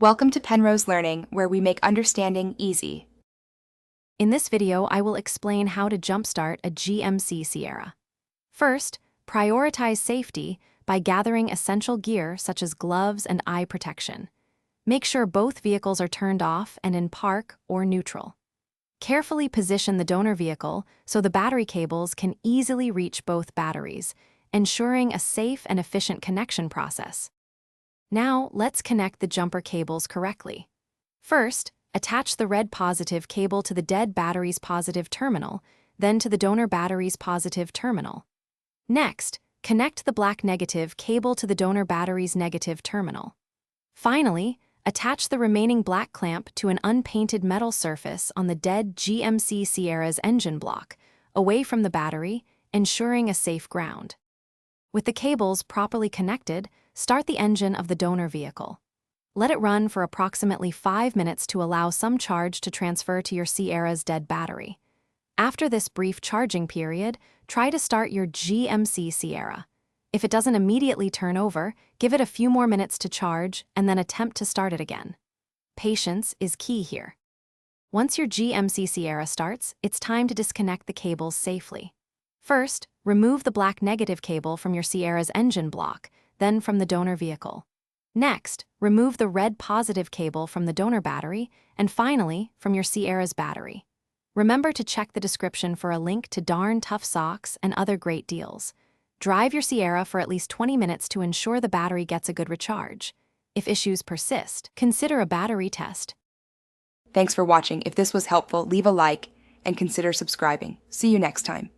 Welcome to Penrose Learning, where we make understanding easy. In this video, I will explain how to jumpstart a GMC Sierra. First, prioritize safety by gathering essential gear such as gloves and eye protection. Make sure both vehicles are turned off and in park or neutral. Carefully position the donor vehicle so the battery cables can easily reach both batteries, ensuring a safe and efficient connection process. Now, let's connect the jumper cables correctly. First, attach the red positive cable to the dead battery's positive terminal, then to the donor battery's positive terminal. Next, connect the black negative cable to the donor battery's negative terminal. Finally, attach the remaining black clamp to an unpainted metal surface on the dead GMC Sierra's engine block, away from the battery, ensuring a safe ground. With the cables properly connected, start the engine of the donor vehicle. Let it run for approximately 5 minutes to allow some charge to transfer to your Sierra's dead battery. After this brief charging period, try to start your GMC Sierra. If it doesn't immediately turn over, give it a few more minutes to charge and then attempt to start it again. Patience is key here. Once your GMC Sierra starts, it's time to disconnect the cables safely. First, remove the black negative cable from your Sierra's engine block, then from the donor vehicle. Next, remove the red positive cable from the donor battery, and finally, from your Sierra's battery. Remember to check the description for a link to darn tough socks and other great deals. Drive your Sierra for at least 20 minutes to ensure the battery gets a good recharge. If issues persist, consider a battery test. Thanks for watching. If this was helpful, leave a like and consider subscribing. See you next time.